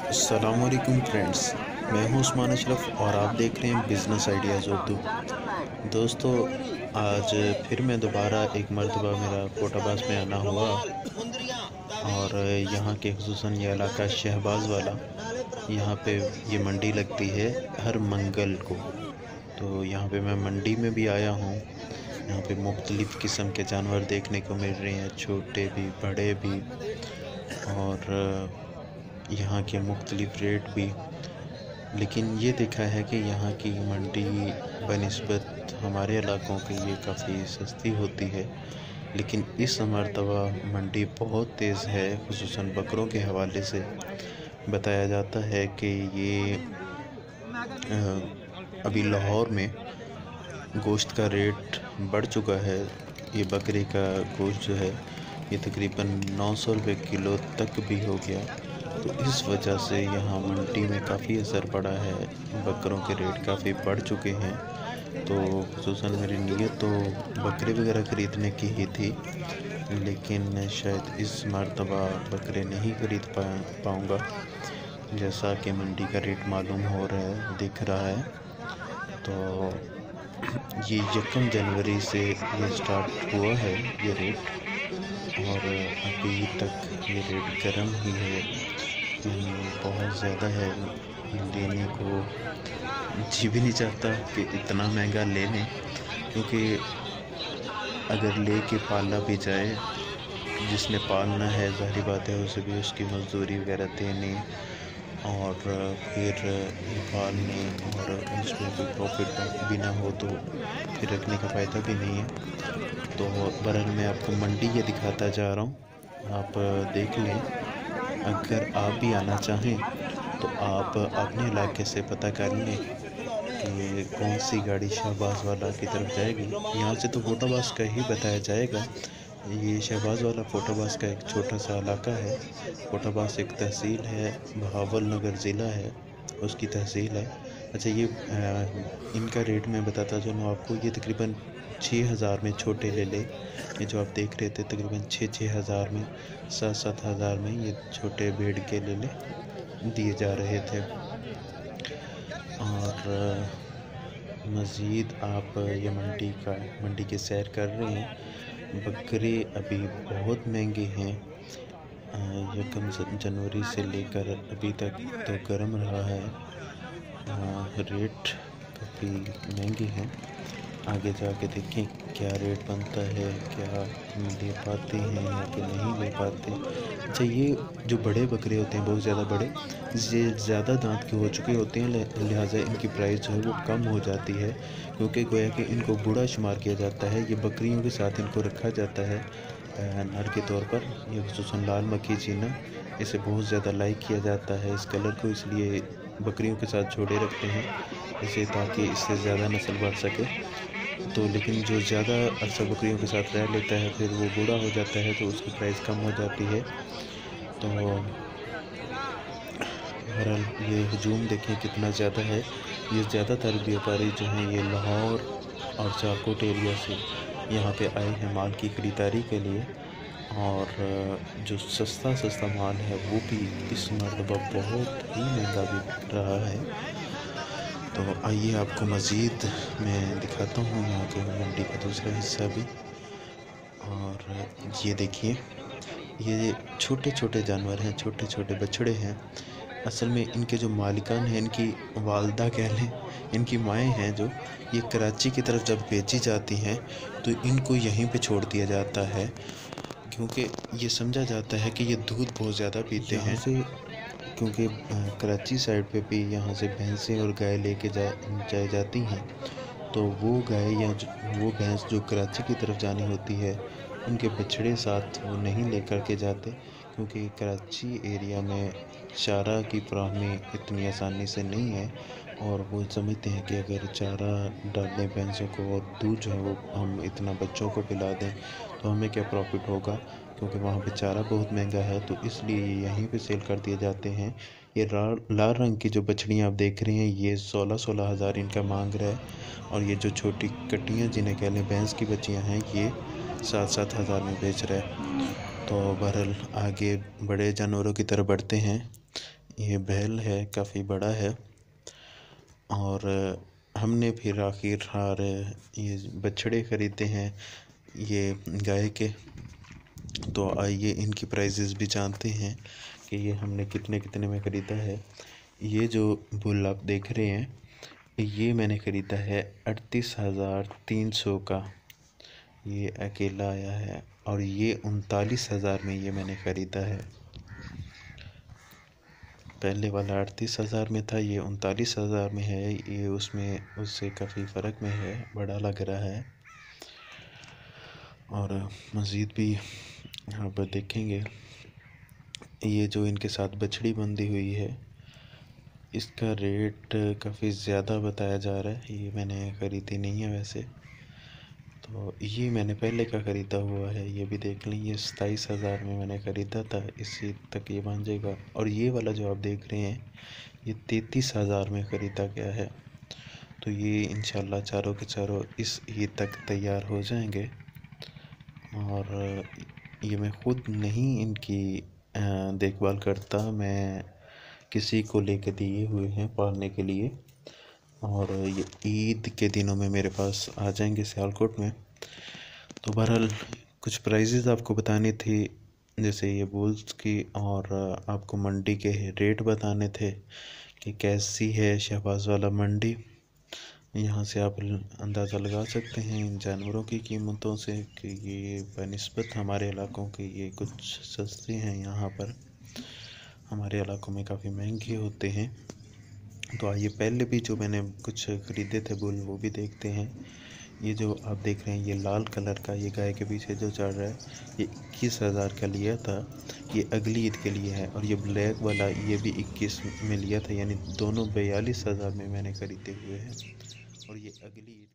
अस्सलामुअलैकुम फ्रेंड्स, मैं हूं उस्मान अशरफ और आप देख रहे हैं बिज़नेस आइडियाज़ उर्दू। दोस्तों, आज फिर मैं दोबारा एक मर्तबा मेरा कोटाबास में आना हुआ और यहाँ के खुसूसन ये इलाका शहबाज वाला, यहाँ पे ये मंडी लगती है हर मंगल को। तो यहाँ पे मैं मंडी में भी आया हूँ। यहाँ पे मुख्तलिफ़ किस्म के जानवर देखने को मिल रहे हैं, छोटे भी बड़े भी, और यहाँ के मुख्तलिफ़ रेट भी। लेकिन ये देखा है कि यहाँ की मंडी बनिस्बत हमारे इलाकों की ये काफ़ी सस्ती होती है। लेकिन इस मर्तबा मंडी बहुत तेज़ है, खुसूसन बकरों के हवाले से। बताया जाता है कि ये अभी लाहौर में गोश्त का रेट बढ़ चुका है। ये बकरे का गोश्त जो है ये तकरीबन 900 रुपये किलो तक भी हो गया। तो इस वजह से यहाँ मंडी में काफ़ी असर पड़ा है, बकरों के रेट काफ़ी बढ़ चुके हैं। तो खुसूसन मेरी नीयत तो बकरे वगैरह ख़रीदने की ही थी, लेकिन शायद इस मर्तबा बकरे नहीं ख़रीद पाऊँगा, जैसा कि मंडी का रेट मालूम हो रहा है, दिख रहा है। तो ये 1 जनवरी से ये स्टार्ट हुआ है ये रेट, और अभी तक ये रेट गर्म ही है। बहुत ज़्यादा है, लेने को जी भी नहीं चाहता कि इतना महंगा ले लें, क्योंकि अगर ले के पाला भी जाए, जिसने पालना है ज़ाहिर बात है उसे भी उसकी मज़दूरी वगैरह देनी, और फिर पालने और उसमें कोई प्रॉफिट भी ना हो तो फिर रखने का फ़ायदा भी नहीं है। तो बहरहाल मैं आपको मंडी ये दिखाता जा रहा हूँ, आप देख लें। अगर आप भी आना चाहें तो आप अपने इलाके से पता कर लें कि कौन सी गाड़ी शहबाज वाला की तरफ जाएगी। यहाँ से तो कोटाबास का ही बताया जाएगा। ये शहबाज वाला कोटाबास का एक छोटा सा इलाका है। कोटाबास एक तहसील है, बहावल नगर ज़िला है, उसकी तहसील है। अच्छा, ये इनका रेट मैं बताता चलूँ आपको। ये तकरीबन 6,000 में छोटे ले ले, ये जो आप देख रहे थे तकरीबन 6,000 में, 7,000 हज़ार में ये छोटे भेड़ के ले दिए जा रहे थे। और मज़ीद आप ये मंडी की सैर कर रहे हैं। बकरे अभी बहुत महंगे हैं। 1 जनवरी से लेकर अभी तक तो गर्म रहा है। रेट काफ़ी महंगे हैं। आगे जाके देखें क्या रेट बनता है, क्या ले पाते हैं या कि नहीं ले पाते। अच्छा, ये जो बड़े बकरे होते हैं, बहुत ज़्यादा बड़े, ये ज़्यादा दांत के हो चुके होते हैं, लिहाजा इनकी प्राइस जो है वो कम हो जाती है, क्योंकि गोया कि इनको बूढ़ा शुमार किया जाता है। ये बकरियों के साथ इनको रखा जाता है नर के तौर पर। ये खुसूसन लाल मक्खी चीना, इसे बहुत ज़्यादा लाइक किया जाता है इस कलर को, इसलिए बकरियों के साथ जोड़े रखते हैं इसे, ताकि इससे ज़्यादा नस्ल बढ़ सके। तो लेकिन जो ज़्यादा अरसा बकरियों के साथ रह लेता है फिर वो बूढ़ा हो जाता है, तो उसकी प्राइस कम हो जाती है। तो बहरहाल ये हजूम देखें कितना ज़्यादा है। ये ज़्यादातर व्यापारी जो हैं ये लाहौर और सियालकोट एरिया से यहाँ पे आए हैं माल की ख़रीदारी के लिए, और जो सस्ता माल है वो भी इस मरतबा बहुत ही महंगा बिक रहा है। तो आइए आपको मज़ीद मैं दिखाता हूँ यहाँ के मंडी का दूसरा हिस्सा भी। और ये देखिए, ये छोटे छोटे जानवर हैं, छोटे छोटे बछड़े हैं। असल में इनके जो मालिकान हैं, इनकी वालदा कह लें, इनकी माएँ हैं जो, ये कराची की तरफ जब भेजी जाती हैं तो इनको यहीं पे छोड़ दिया जाता है, क्योंकि ये समझा जाता है कि ये दूध बहुत ज़्यादा पीते हैं। क्योंकि कराची साइड पे भी यहाँ से भैंसें और गाय लेके जाई जाती हैं, तो वो गाय या वो भैंस जो कराची की तरफ जानी होती है, उनके बछड़े साथ वो नहीं लेकर के जाते, क्योंकि कराची एरिया में चारा की फराहमी इतनी आसानी से नहीं है, और वो समझते हैं कि अगर चारा डाल दें भैंसों को और दूध जो है वो हम इतना बच्चों को पिला दें तो हमें क्या प्रॉफिट होगा, क्योंकि वहाँ पे चारा बहुत महंगा है। तो इसलिए यहीं पे सेल कर दिए जाते हैं। ये लाल रंग की जो बछड़ियाँ आप देख रहे हैं, ये 16-16 हज़ार इनका मांग रहा है, और ये जो छोटी कट्टियाँ जिन्हें कह लें भैंस की बच्चियाँ हैं, ये 7-7 हज़ार में बेच रहा है। तो बहरहाल आगे बड़े जानवरों की तरफ बढ़ते हैं। ये बैल है, काफ़ी बड़ा है। और हमने फिर आखिरकार ये बछड़े ख़रीदे हैं ये गाय के। तो आइए इनकी प्राइसेस भी जानते हैं कि ये हमने कितने कितने में ख़रीदा है। ये जो बुल आप देख रहे हैं ये मैंने ख़रीदा है 38,300 का, ये अकेला आया है। और ये 39,000 में ये मैंने ख़रीदा है। पहले वाला 38,000 में था, ये 39,000 में है। ये उसमें उससे काफ़ी फ़र्क में है, बड़ा लग रहा है। और मज़ीद भी यहाँ पर देखेंगे ये जो इनके साथ बछड़ी बंधी हुई है इसका रेट काफ़ी ज़्यादा बताया जा रहा है। ये मैंने ख़रीदी नहीं है वैसे, तो ये मैंने पहले का ख़रीदा हुआ है। ये भी देख लें, ये 27,000 में मैंने ख़रीदा था, इसी तक ये बन जाएगा। और ये वाला जो आप देख रहे हैं ये 33,000 में ख़रीदा गया है। तो ये इंशाल्लाह चारों के चारों इस ईद तक तैयार हो जाएंगे। और ये मैं ख़ुद नहीं इनकी देखभाल करता, मैं किसी को लेकर दिए हुए हैं पालने के लिए। और ये ईद के दिनों में मेरे पास आ जाएंगे सियालकोट में। तो बहरहाल कुछ प्राइजेज़ आपको बताने थे, जैसे ये बुल्स की, और आपको मंडी के रेट बताने थे कि कैसी है शहबाज वाला मंडी। यहाँ से आप अंदाज़ा लगा सकते हैं इन जानवरों की कीमतों से कि ये बनिस्बत हमारे इलाकों के ये कुछ सस्ते हैं। यहाँ पर हमारे इलाकों में काफ़ी महंगे होते हैं। तो आइए पहले भी जो मैंने कुछ ख़रीदे थे बुल वो भी देखते हैं। ये जो आप देख रहे हैं ये लाल कलर का, ये गाय के पीछे जो चढ़ रहा है, ये 21,000 का लिया था, ये अगली ईद के लिए है। और ये ब्लैक वाला ये भी 21 में लिया था, यानी दोनों 42,000 में मैंने ख़रीदे हुए हैं। और ये अगली ईद